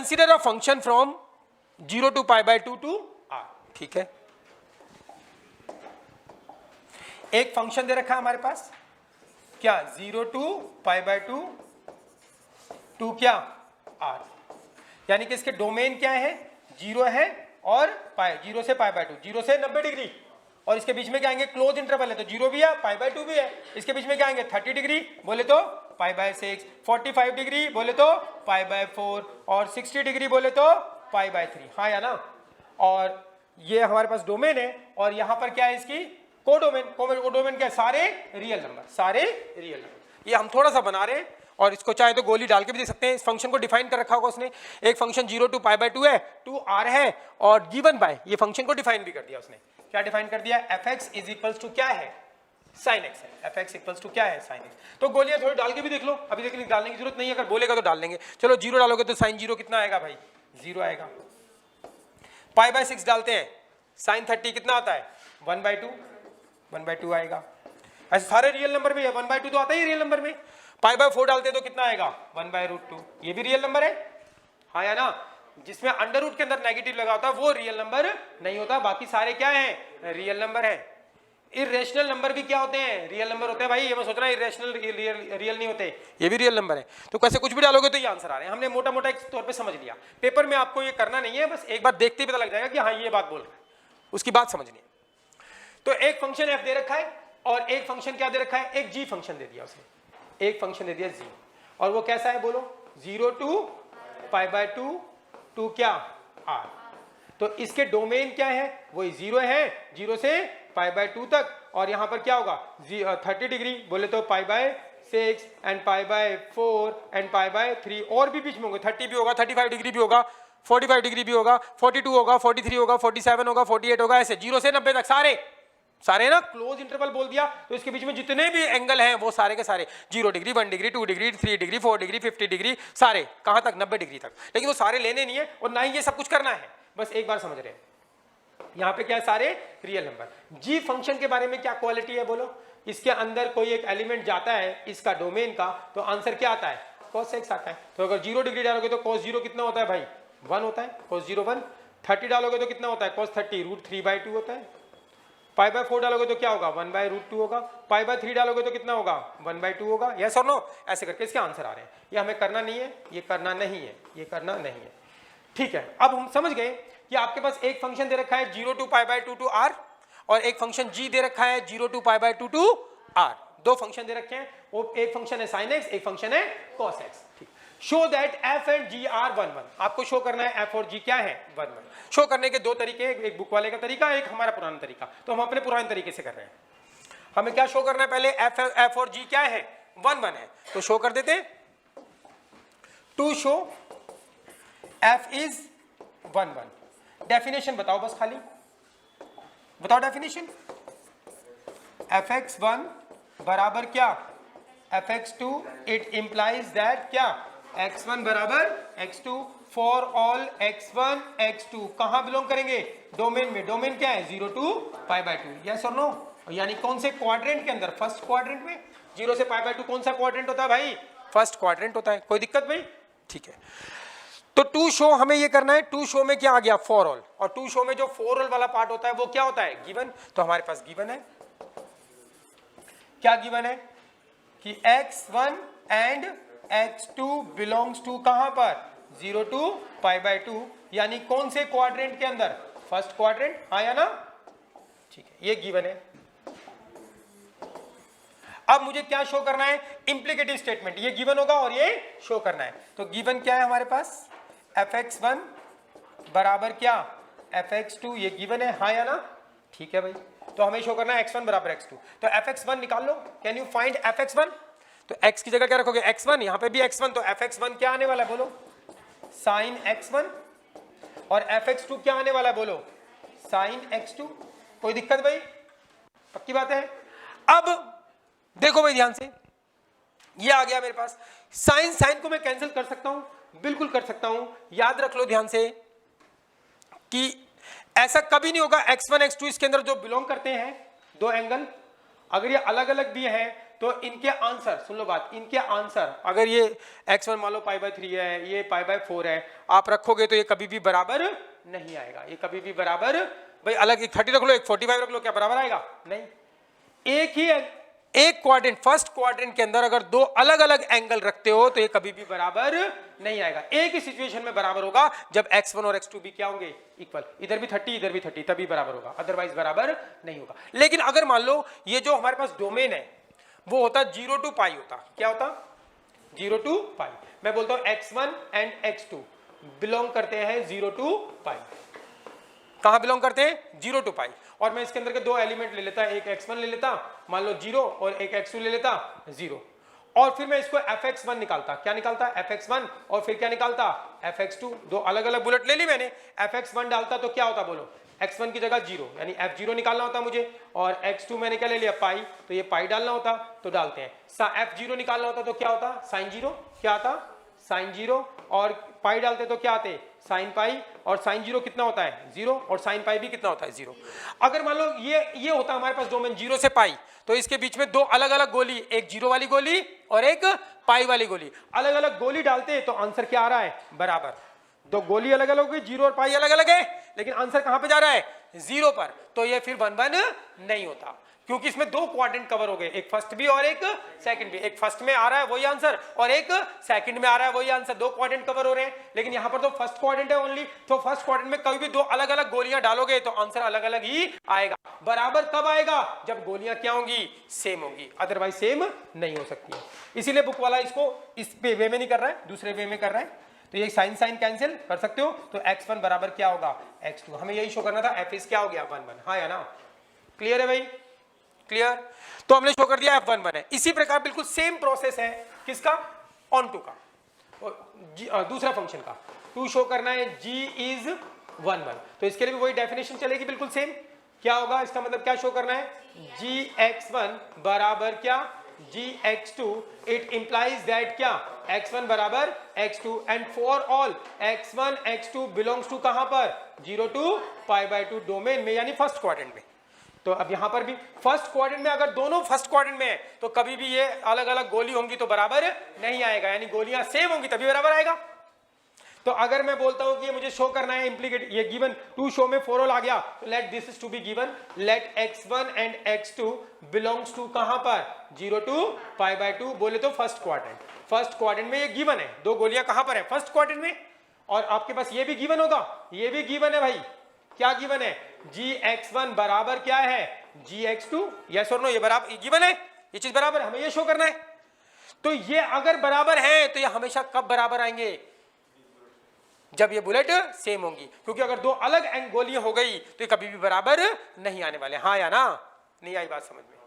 Consider a function from 0 to π/2 to r। ठीक है, एक फंक्शन दे रखा है हमारे पास क्या, 0 to π/2 टू क्या r, यानी कि इसके डोमेन क्या है, 0 है और पाई, 0 से π/2, 0 से 90 डिग्री, और इसके बीच में क्या आएंगे, क्लोज इंटरवल है तो 0 भी है, π/2 भी है, इसके बीच में क्या आएंगे 30 डिग्री बोले तो π/6, 45 डिग्री बोले तो π/4 और 60 डिग्री बोले तो π/3। हाँ या ना, और ये हमारे पास डोमेन है और यहाँ पर क्या है इसकी कोडोमेन। कोडोमेन क्या है, सारे रियल नंबर, सारे रियल नंबर। ये हम थोड़ा सा बना रहे हैं और इसको चाहे तो गोली डाल के भी देख सकते हैं। इस फंक्शन को डिफाइन कर रखा होगा उसने, एक फंक्शन 0 to π/2 है, 2r है और गिवन बाय, ये फंक्शन को डिफाइन भी कर दिया उसने। क्या डिफाइन कर दिया, fx इज इक्वल्स टू क्या है, sin x है, fx इक्वल्स टू क्या है, sin x। तो गोलियां थोड़ी डाल के भी देख लो, अभी लेकिन डालने की जरूरत नहीं है, अगर बोलेगा तो डाल लेंगे। चलो 0 डालोगे तो sin 0 कितना आएगा भाई, 0 आएगा। π/6 डालते हैं, sin 30 कितना आता है, 1/2 आएगा। ऐसे सारे रियल नंबर में 1/2 तो आता ही रियल नंबर में। π/4 डालते हैं तो कितना आएगा, 1/√2, ये भी रियल नंबर है। हाँ या ना, जिसमें अंडर रूट के अंदर नेगेटिव लगा होता है वो रियल नंबर नहीं होता, बाकी सारे क्या हैं, रियल नंबर है। इरेशनल नंबर भी क्या होते हैं, रियल नंबर होते हैं भाई, ये मैं सोच रहा हूँ इरेशनल रियल नहीं होते, ये भी रियल नंबर है। तो कैसे कुछ भी डालोगे तो ये आंसर आ रहे हैं, हमने मोटा मोटा एक तौर पे समझ लिया। पेपर में आपको ये करना नहीं है, बस एक बार देखते ही पता लग जाएगा कि हाँ ये बात बोल रहा है, उसकी बात समझनी है। तो एक फंक्शन f दे रखा है और एक फंक्शन क्या दे रखा है, एक g फंक्शन दे दिया उसने, एक फंक्शन दे दिया g, और वो कैसा है बोलो, 0 to π/2 टू क्या r। तो इसके डोमेन क्या है, वही 0 है, 0 से π/2 तक, और यहां पर क्या होगा 30 डिग्री बोले तो π/6 एंड π/4 एंड π/3, और भी बीच में होंगे, 30 भी होगा, 35 डिग्री भी होगा, 45 डिग्री भी होगा, 42 होगा, 43 होगा, 47 होगा, 48 होगा, ऐसे 0 से 90 तक सारे ना क्लोज इंटरवल बोल दिया। तो इसके बीच में जितने भी एंगल हैं वो सारे के सारे 0 degree, 1 degree, 2 degree, 3 degree, 4 degree, 50 degree, सारे कहां तक, 90 डिग्री तक। लेकिन वो सारे लेने नहीं है और ना ही ये सब कुछ करना है, बस एक बार समझ रहे हैं। यहाँ पे क्या है, सारे रियल नंबर। जी फंक्शन के बारे में क्या क्वालिटी है बोलो, इसके अंदर कोई एक एलिमेंट जाता है इसका डोमेन का, तो आंसर क्या आता है, cos x आता है। तो अगर 0 डिग्री डालोगे तो cos 0 कितना होता है भाई, 1 होता है, cos 0 1। 30 डालोगे तो कितना होता है, cos 30 √3/2 होता है। π/4 डालोगे तो क्या होगा, 1/√2 होगा। π/3 डालोगे तो कितना होगा, 1/2 होगा। यस और नो, ऐसे करके इसके आंसर आ रहे हैं। ये हमें करना नहीं है, ये करना नहीं है, ये करना नहीं है। ठीक है, अब हम समझ गए कि आपके पास एक फंक्शन दे रखा है 0 to π/2 to r, और एक फंक्शन g दे रखा है 0 to π/2 to r। दो फंक्शन दे रखे हैं, वो एक फंक्शन है sin x, एक फंक्शन है cos x। ठीक, show that f and g are 1 1। आपको शो करना है f और g क्या है, 1 1। शो करने के दो तरीके, एक बुक वाले का तरीका, एक हमारा पुराना तरीका। तो हम अपने पुराने तरीके से कर रहे हैं। हमें क्या शो करना है, पहले f और g क्या है, 1 1 है, तो शो कर देते हैं। To show f is 1 1। Definition बताओ बस, खाली बताओ डेफिनेशन। fx1 बराबर क्या, fx2, इट इंप्लाइज दैट क्या, x1 बराबर x2 for all x1 x2 कहां बिलोंग करेंगे, डोमेन में। डोमेन क्या है, 0 to π/2, यस और नो। यानी कौन से क्वाड्रेंट के अंदर, फर्स्ट क्वाड्रेंट में। 0 से π/2 कौन सा क्वाड्रेंट होता है भाई, फर्स्ट क्वाड्रेंट होता है। कोई दिक्कत भाई, ठीक है। तो टू शो हमें ये करना है, टू शो में क्या आ गया, फॉर ऑल, और टू शो में जो फॉर ऑल वाला पार्ट होता है वो क्या होता है, गिवन। तो हमारे पास गिवन है, क्या गिवन है कि x1 and x2 belongs to कहां पर, 0 to π/2, यानी कौन से क्वाड्रेंट के अंदर, फर्स्ट क्वाड्रेंट। हाँ या ना, ठीक है, ये गिवन है। अब मुझे क्या शो करना है, इंप्लीकेटिव स्टेटमेंट। ये गिवन होगा और ये शो करना है। तो गिवन क्या है हमारे पास, fx1 बराबर क्या, fx2, ये गिवन है। हाँ या ना, ठीक है भाई। तो हमें शो करना है x1 बराबर x2। तो fx1 निकाल लो, कैन यू फाइंड fx1। तो x की जगह क्या रखोगे, x1, यहां पे भी x1, तो fx1 क्या आने वाला है बोलो, sin x1, और fx2 क्या आने वाला है बोलो, sin x2। कोई दिक्कत भाई, पक्की बात है। अब देखो भाई ध्यान से, ये आ गया मेरे पास। साइन को मैं कैंसिल कर सकता हूं, बिल्कुल कर सकता हूं। याद रख लो ध्यान से कि ऐसा कभी नहीं होगा x1 x2 इसके अंदर जो बिलोंग करते हैं दो एंगल, अगर ये अलग अलग भी हैं तो इनके आंसर सुन लो बात, इनके आंसर अगर ये x1 मान लो π/3 है, ये π/4 है, आप रखोगे तो ये कभी भी बराबर नहीं आएगा, ये कभी भी बराबर, भाई अलग एक 30 रख लो, एक 45 रख लो, क्या बराबर आएगा? नहीं। एक क्वाड्रेंट, फर्स्ट क्वाड्रेंट के अंदर अगर दो अलग अलग एंगल रखते हो तो ये कभी भी बराबर नहीं आएगा। एक ही सिचुएशन में बराबर होगा जब x1 और x2 भी क्या होंगे? इक्वल, इधर भी 30 इधर भी 30, तभी बराबर होगा, अदरवाइज बराबर नहीं होगा। लेकिन अगर मान लो ये जो हमारे पास डोमेन है वो होता 0 to π होता, क्या होता? 0 to π। मैं बोलता हूं x1 एंड x2 बिलोंग करते हैं 0 to π। कहां बिलोंग करते हैं? 0 to π। और मैं इसके अंदर के दो एलिमेंट ले लेता, एक x1 ले लेता मान लो 0 और एक x2 ले लेता 0, और फिर मैं इसको fx1 निकालता। क्या निकालता? fx1, और फिर क्या निकालता? fx2। दो अलग अलग बुलेट ले ली मैंने, fx1 डालता तो क्या होता बोलो? x1 की जगह 0 यानी f0 निकालना होता मुझे, और x2 मैंने क्या ले लिया? पाई, तो ये पाई डालना होता, तो डालते हैं। f0 निकालना होता तो क्या होता? साइन 0, क्या आता? साइन 0, और पाई डालते तो क्या आते? साइन पाई, और साइन 0 कितना होता है? 0, और साइन पाई भी कितना होता है? 0। अगर मान लो ये होता हमारे पास डोमेन 0 से पाई, तो इसके बीच में दो अलग अलग गोली, एक 0 वाली गोली और एक पाई वाली गोली, अलग अलग गोली डालते तो आंसर क्या आ रहा है? बराबर। दो गोली अलग अलग होगी, 0 और पाई अलग अलग है, लेकिन आंसर कहां पे जा रहा है? 0 पर। तो ये फिर 1 1 नहीं होता, क्योंकि इसमें दो क्वाड्रेंट कवर हो गए, एक फर्स्ट भी और एक सेकंड भी। एक फर्स्ट में आ रहा है वही आंसर और एक सेकंड में आ रहा है वही आंसर, दो क्वाड्रेंट कवर हो रहे हैं। लेकिन यहां पर तो फर्स्ट क्वाड्रेंट है ओनली, तो फर्स्ट क्वाड्रेंट में कभी भी दो अलग अलग गोलियां डालोगे तो आंसर अलग अलग ही आएगा। बराबर कब आएगा? जब गोलियां क्या होंगी? सेम होंगी, अदरवाइज सेम नहीं हो सकती है। इसीलिए बुक वाला इसको इस वे में नहीं कर रहा है, दूसरे वे में कर रहा है। तो ये साइन साइन कैंसिल कर सकते हो, तो x1 बराबर क्या होगा? x2। हमें यही शो करना था, f इज क्या हो गया? 1 1। हाँ या ना? क्लियर है भाई? क्लियर? तो हमने शो कर दिया f1 1 है। इसी प्रकार बिल्कुल सेम प्रोसेस है किसका? ऑन टू का, दूसरा फंक्शन का। टू शो करना है g इज 1 1, तो इसके लिए भी वही डेफिनेशन चलेगी, बिल्कुल सेम। क्या होगा? इसका मतलब क्या शो करना है? gx1 बराबर क्या? gx2। इट इंप्लाइज दैट क्या? x1 बराबर x2, and for all x1 x2 belongs to कहां पर? 0 to π/2 डोमेन में, यानी फर्स्ट क्वाड्रेंट में। तो अब यहां पर भी फर्स्ट क्वाड्रेंट में, अगर दोनों फर्स्ट क्वाड्रेंट में है तो कभी भी ये अलग अलग गोली होंगी तो बराबर नहीं आएगा, यानी गोलियां सेम होंगी तभी बराबर आएगा। तो अगर मैं बोलता हूं कि ये मुझे शो करना है इम्प्लीकेट, ये गिवन टू शो में 4 ऑल आ गया, तो let this is to be given, let x1 and x2 belongs to कहां पर? 0 to π/2, बोले तो फर्स्ट क्वाड्रेंट। फर्स्ट क्वाड्रेंट में ये गिवन है, दो गोलियां कहां पर है? फर्स्ट क्वाड्रेंट में। और आपके पास ये भी गिवन होगा, ये भी गिवन है भाई। क्या गिवन है? gx1 बराबर क्या है? gx2। यस और नो? ये बराबर गिवन है, ये चीज बराबर, हमें ये शो करना है। तो ये अगर बराबर है तो ये हमेशा कब बराबर आएंगे? जब ये बुलेट सेम होंगी, क्योंकि अगर दो अलग गोलियां हो गई तो ये कभी भी बराबर नहीं आने वाले। हाँ या ना? नहीं आई बात समझ में?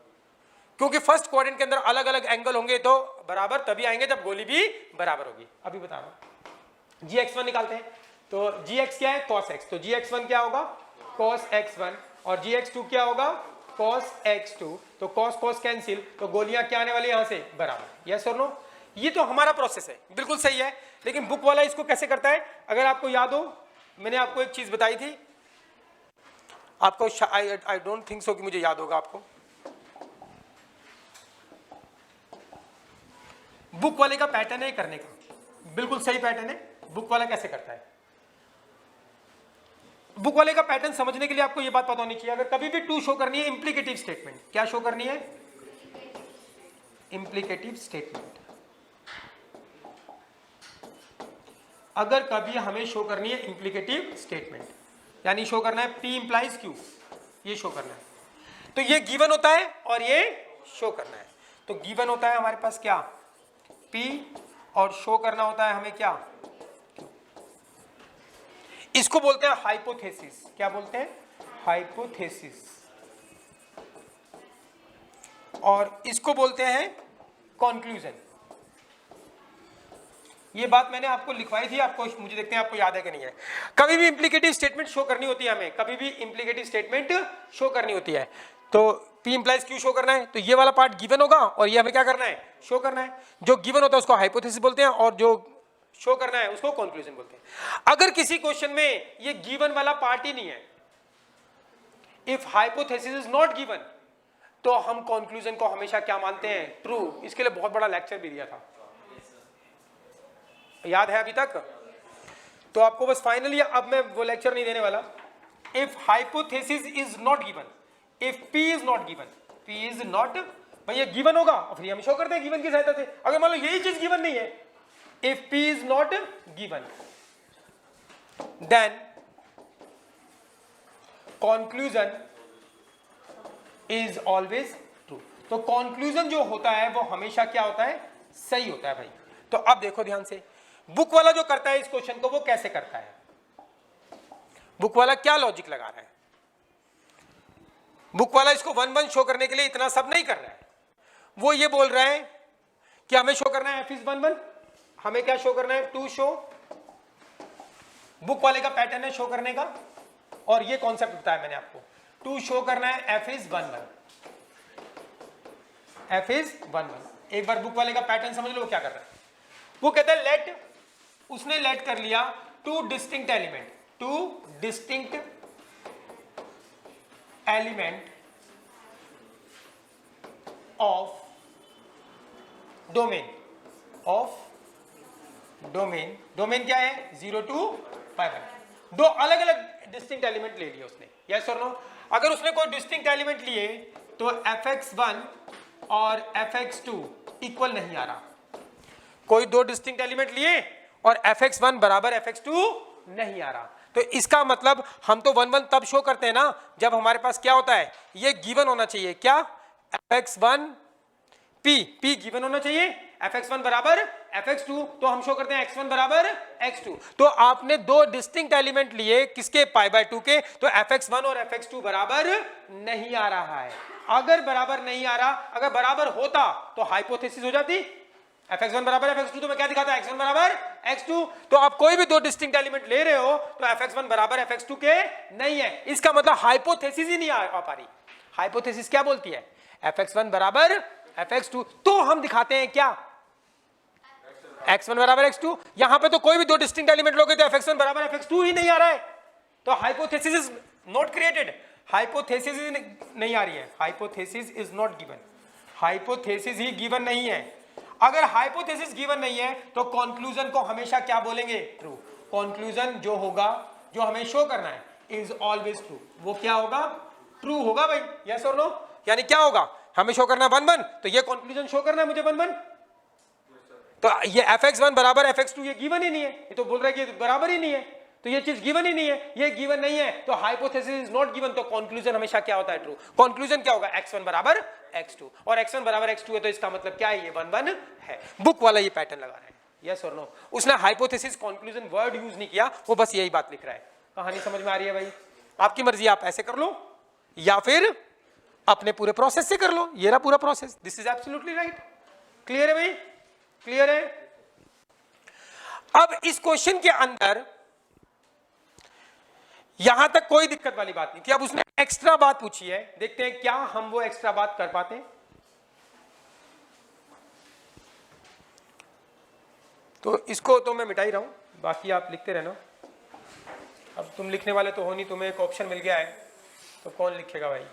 क्योंकि फर्स्ट क्वाड्रेंट के अंदर अलग अलग एंगल होंगे तो बराबर तभी आएंगे जब गोली भी बराबर होगी। अभी बता रहा हूं, gx1 निकालते हैं, तो gx क्या है? cos x, तो gx1 क्या होगा? cos x1, और gx2 क्या होगा? cos x2। तो cos cos कैंसिल, तो गोलियां क्या आने वाली यहां से? बराबर। यस और नो? ये तो हमारा प्रोसेस है, बिल्कुल सही है। लेकिन बुक वाला इसको कैसे करता है? अगर आपको याद हो, मैंने आपको एक चीज बताई थी, आपको आई डोंट थिंक सो कि मुझे याद होगा आपको। बुक वाले का पैटर्न है करने का, बिल्कुल सही पैटर्न है। बुक वाला कैसे करता है? बुक वाले का पैटर्न समझने के लिए आपको यह बात पता होनी चाहिए, अगर कभी भी टू शो करनी है इंप्लीकेटिव स्टेटमेंट, क्या शो करनी है? इंप्लीकेटिव स्टेटमेंट। अगर कभी हमें शो करनी है इंप्लीकेटिव स्टेटमेंट, यानी शो करना है P इंप्लाइज Q, ये शो करना है, तो ये गिवन होता है और ये शो करना है। तो गिवन होता है हमारे पास क्या? P, और शो करना होता है हमें क्या? इसको बोलते हैं हाइपोथेसिस। क्या बोलते हैं? हाइपोथेसिस। और इसको बोलते हैं कंक्लूजन। ये बात मैंने आपको लिखवाई थी, आपको मुझे देखते हैं आपको याद है कि नहीं है। कभी भी इंप्लीकेटिव स्टेटमेंट शो करनी होती है हमें, कभी भी इंप्लीकेटिव स्टेटमेंट शो करनी होती है, तो P इंप्लाइज Q शो करना है, तो ये वाला पार्ट गिवन होगा और ये हमें क्या करना है? शो करना है। जो गिवन होता है उसको हाइपोथेसिस बोलते हैं और जो शो करना है उसको कंक्लूजन बोलते हैं। अगर किसी क्वेश्चन में ये गिवन वाला पार्ट ही नहीं है, if hypothesis is not given, तो हम कंक्लूजन को हमेशा क्या मानते हैं, ट्रू। इसके लिए बहुत बड़ा लेक्चर भी दिया था, याद है अभी तक? तो आपको बस फाइनली, अब मैं वो लेक्चर नहीं देने वाला। If hypothesis is not given, if P is not given, P is not, भाई ये गिवन होगा और फिर हम शो करते हैं गिवन की सहायता से। अगर मान लो यही चीज गिवन नहीं है, if P is not given then conclusion is always true. तो कंक्लूजन जो होता है वो हमेशा क्या होता है, सही होता है भाई। तो अब देखो ध्यान से, बुक वाला जो करता है इस क्वेश्चन को वो कैसे करता है, बुक वाला क्या लॉजिक लगा रहा है। बुक वाला इसको 1 1 शो करने के लिए इतना सब नहीं कर रहा है, वो ये बोल रहा है कि हमें शो करना है f इज 1 1, हमें क्या शो करना है, 2 शो। बुक वाले का पैटर्न है शो करने का, और ये कॉन्सेप्ट बताया मैंने आपको, 2 शो करना है f इज 1 1, f इज 1 1। एक बार बुक वाले का पैटर्न समझ लो वो क्या कर रहा है। वो कहता है लेट, उसने लेट कर लिया 2 distinct element, 2 distinct element of domain, of domain, domain क्या है 0 to π। दो अलग अलग डिस्टिंक्ट एलिमेंट ले लिए उसने, यस और नो। अगर उसने कोई डिस्टिंक्ट एलिमेंट लिए तो fx1 और fx2 इक्वल नहीं आ रहा। कोई 2 डिस्टिंक्ट एलिमेंट लिए और fx1 बराबर fx2 नहीं आ रहा, तो इसका मतलब हम तो 1 1 तब शो करते हैं ना जब हमारे पास क्या होता है, ये गिवन होना चाहिए, क्या, fx1 p गिवन होना चाहिए, fx1 बराबर fx2, तो हम शो करते हैं x1 बराबर x2। तो आपने 2 डिस्टिंक्ट एलिमेंट लिए किसके, π/2 के, तो fx1 और fx2 बराबर नहीं आ रहा है। अगर बराबर नहीं आ रहा, अगर बराबर होता तो हाइपोथेसिस हो जाती, fx1 बराबर fx2, तो मैं क्या दिखाता, x1 बराबर x2। तो आप कोई भी 2 डिस्टिंक्ट एलिमेंट ले रहे हो तो fx1 बराबर fx2 के नहीं है, इसका मतलब हाइपोथेसिस ही नहीं आ पा रही। हाइपोथेसिस क्या बोलती है, fx1 बराबर fx2, तो हम दिखाते हैं क्या, x1 बराबर x2। यहां पे तो कोई भी 2 डिस्टिंक्ट एलिमेंट लोगे तो fx1 बराबर fx2 ही नहीं आ रहा है, तो hypothesis is not created, hypothesis नहीं आ रही है, hypothesis is not given, hypothesis he given नहीं है। अगर हाइपोथेसिस गिवन नहीं है तो कंक्लूजन को हमेशा क्या बोलेंगे, ट्रू। कंक्लूजन जो होगा, जो हमें शो करना है, इज ऑलवेज ट्रू, वो क्या होगा, ट्रू होगा भाई, यस और नो। यानी क्या होगा, हमें शो करना है 1 1, तो ये कंक्लूजन शो करना है मुझे 1 1, तो ये fx1 बराबर fx2 ये गिवन ही नहीं है, ये तो बोल रहा है कि बराबर ही नहीं है, तो ये चीज गिवन ही नहीं है, ये गिवन नहीं है, तो हाइपोथेसिस इज नॉट गिवन, तो कंक्लूजन हमेशा क्या होता है, ट्रू। कंक्लूजन क्या होगा, x1 बराबर x2, और x1 बराबर x2 है तो इसका मतलब क्या है, ये 1 1 है। बुक वाला ये पैटर्न लगा रहा है, यस और नो। उसने हाइपोथेसिस कंक्लूजन वर्ड यूज नहीं किया, वो बस यही बात लिख रहा है। कहानी समझ में आ रही है भाई? आपकी मर्जी, आप ऐसे कर लो या फिर अपने पूरे प्रोसेस से कर लो, ये रहा पूरा process, this is absolutely right. Clear है भाई, क्लियर है? अब इस क्वेश्चन के अंदर यहां तक कोई दिक्कत वाली बात नहीं थी, अब उसने एक्स्ट्रा बात पूछी है, देखते हैं क्या हम वो एक्स्ट्रा बात कर पाते हैं। तो इसको तो मैं मिटा ही रहा हूं, बाकी आप लिखते रहना। अब तुम लिखने वाले तो हो नहीं, तुम्हें एक ऑप्शन मिल गया है, तो कौन लिखेगा भाई?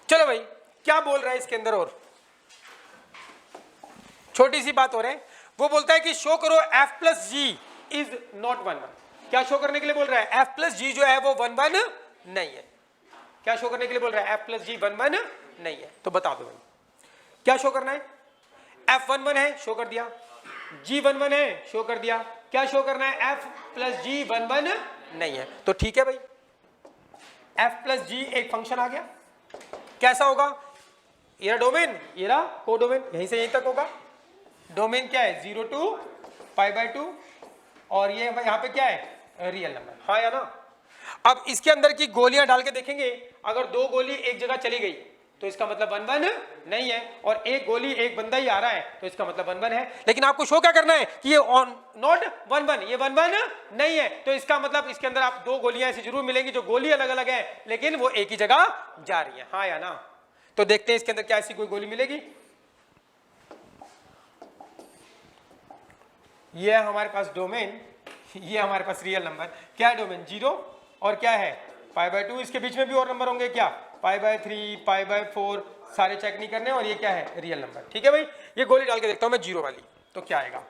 चलो भाई, क्या बोल रहा है इसके अंदर, और छोटी सी बात हो रही है। वो बोलता है कि शो करो f plus g is not 1 1। क्या शो करने के लिए बोल रहा है, f प्लस जी जो है वो 1 1 नहीं है। क्या शो करने के लिए बोल रहा है, f प्लस जी 1 1 नहीं है। तो बता दो भाई क्या शो करना है, f 1 1 है, शो कर दिया, g 1 1 है, शो कर दिया। क्या शो करना है, f प्लस जी 1 1 नहीं है। तो ठीक है भाई, f प्लस जी एक फंक्शन आ गया, कैसा होगा, ये डोमेन, ये रहा कोडोमेन, यहीं से यहीं तक होगा। डोमेन क्या है, 0 to π/2, और ये यहाँ पे क्या है, रियल नंबर, हाँ या ना। अब इसके अंदर की गोलियां डाल के देखेंगे, अगर 2 गोली एक जगह चली गई तो इसका मतलब 1 1 नहीं है, और एक गोली एक बंदा ही आ रहा है तो इसका मतलब 1 1 है। लेकिन आपको शो क्या करना है कि ये ऑन नॉट 1 1, ये 1 1 नहीं है, तो इसका मतलब इसके अंदर आप 2 गोलियां ऐसी जरूर मिलेंगी जो गोली अलग अलग है लेकिन वो एक ही जगह जा रही है, हाँ या ना। तो देखते हैं इसके अंदर क्या ऐसी कोई गोली मिलेगी। ये है हमारे पास डोमेन, ये हमारे पास रियल नंबर क्या है, डोमेन 0 और क्या है π/2, इसके बीच में भी और नंबर होंगे क्या, π/3 π/4, सारे चेक नहीं करने, और ये क्या है रियल नंबर। ठीक है भाई, ये गोली डाल के देखता हूं मैं 0 वाली, तो क्या आएगा,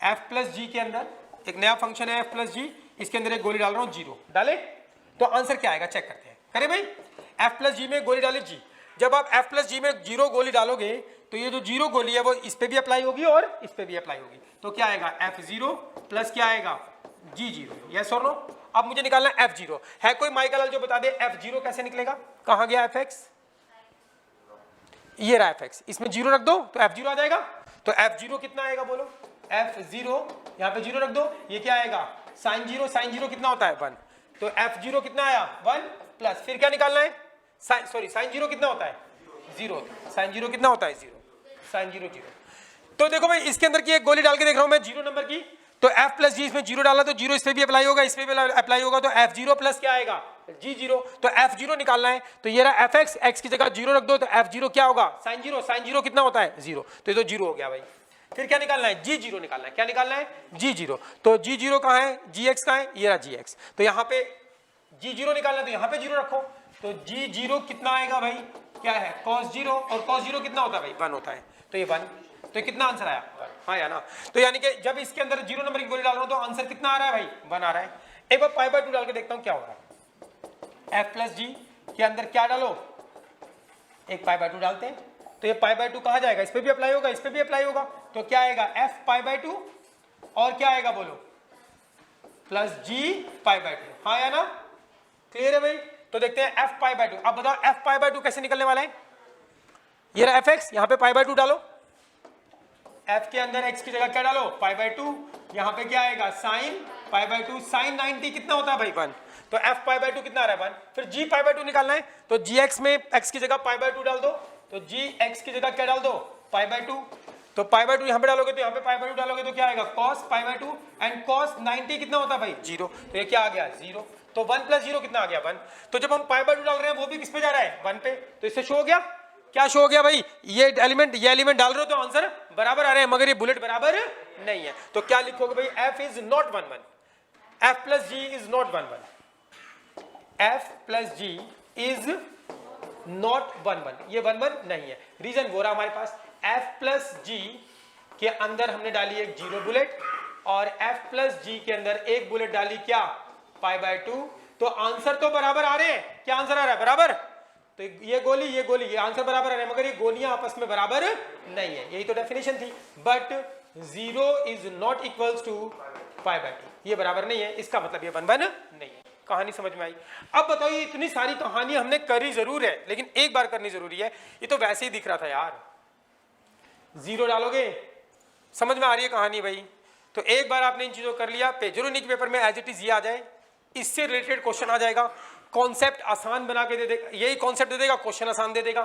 f+g के अंदर एक नया फंक्शन है f+g, इसके अंदर एक गोली डाल रहा हूं 0, डाले तो आंसर क्या आएगा चेक करते हैं, करें भाई। f+g में गोली डाले g, जब आप f+g में 0 गोली डालोगे तो ये जो 0 गोली है वो इस पे भी अप्लाई होगी और इस पे भी अप्लाई होगी, तो क्या आएगा f0 प्लस क्या आएगा g0, यस और नो। अब मुझे निकालना है f0, है कोई माइकल जो बता दे f0 कैसे निकलेगा, कहां गया fx, ये रहा fx, इसमें 0 रख दो तो f0 आ जाएगा, तो f0 कितना आएगा बोलो, f0 यहाँ पे 0 रख दो, ये क्या आएगा sin 0 कितना होता है 1, तो f0 कितना आया 1 प्लस, फिर क्या निकालना है sin 0 कितना होता है 0, sin 0 कितना होता है 0, sin 0 0। तो देखो भाई इसके अंदर की एक गोली डाल के देख रहा हूं मैं 0 नंबर की, तो f+g इसमें 0 डाला तो 0 इस पे भी अप्लाई होगा, इस पे भी अप्लाई होगा, तो f0 प्लस क्या आएगा g0, तो f0 निकालना है, तो ये रहा fx, x की जगह 0 रख दो, तो f0 क्या होगा sin 0 कितना होता है 0, तो ये तो 0 हो गया भाई। फिर क्या निकालना है g0 निकालना है, क्या निकालना है g0, तो g0 कहाँ है, gx कहाँ है, ये रहा gx, तो यहाँ पे g0 निकालना है तो यहाँ पे 0 रखो, तो g0 कितना आएगा भाई, क्या है cos 0, और cos 0 कितना होता है भाई 1 होता है, तो ये 1, तो कितना आंसर आया, हाँ या ना। तो यानी कि जब इसके अंदर 0 नंबर की गोली डाल रहा हूं तो आंसर कितना आ रहा है भाई 1 आ रहा है। एक बार π/2 डाल के देखता हूं क्या हो रहा है, f+g के अंदर क्या डालो, एक π/2 डालते हैं, तो ये π/2 कहां जाएगा, इस पे भी अप्लाई होगा, इस पे भी अप्लाई होगा, तो क्या आएगा f π/2 और क्या आएगा बोलो प्लस g π/2, हाँ या ना, क्लियर है भाई। तो देखते हैं f π/2, अब बताओ f π/2 कैसे निकलने वाला है, ये रहा fx, यहाँ पे π/2 डालो, f के अंदर x की जगह क्या डालो π/2, यहाँ पे क्या आएगा sin π/2, sin 90 कितना होता है भाई 1, तो f π/2 कितना आ रहा है 1, फिर g π/2 निकालना है, तो gx में x की जगह π/2 डाल दो, तो gx की जगह क्या डाल दो π/2, तो π/2 यहाँ पे डालोगे तो यहाँ पे π/2 डालोगे तो क्या आएगा cos π/2, एंड cos 90 कितना होता है भाई 0, तो ये क्या आ गया 0, तो 1 + 0 कितना आ गया 1, तो जब हम π/2 डाल रहे हैं वो भी किस पे जा रहा है 1 पे, तो इससे शो हो गया, क्या शो हो गया भाई, ये एलिमेंट डाल रहे हो तो आंसर बराबर आ रहे हैं, मगर ये बुलेट बराबर नहीं है, तो क्या लिखोगे भाई f is not 1 1, f+g is not 1 1, f+g is not 1 1, ये 1 1 नहीं है, रीजन वो रहा हमारे पास f+g के अंदर हमने डाली एक 0 बुलेट और f+g के अंदर एक बुलेट डाली क्या π/2, तो आंसर तो बराबर आ रहे हैं, क्या आंसर आ रहा है बराबर, तो ये गोली ये आंसर बराबर आ रहे हैं, मगर ये गोलियां आपस में बराबर नहीं है, यही तो डेफिनेशन थी, but 0 is not equals to π/2, ये बराबर नहीं है, इसका मतलब ये 1 1 नहीं है। कहानी समझ में आई। अब बताओ ये इतनी सारी कहानी हमने करी जरूर है, लेकिन एक बार करनी जरूरी है, ये तो वैसे ही दिख रहा था यार, 0 डालोगे समझ में आ रही है कहानी भाई, तो एक बार आपने इन चीजों कर लिया, जरूरी पेपर में एज इट इज ये आ जाए, इससे रिलेटेड क्वेश्चन आ जाएगा, कॉन्सेप्ट आसान बना के दे देगा, यही कॉन्सेप्ट दे देगा, क्वेश्चन आसान दे देगा।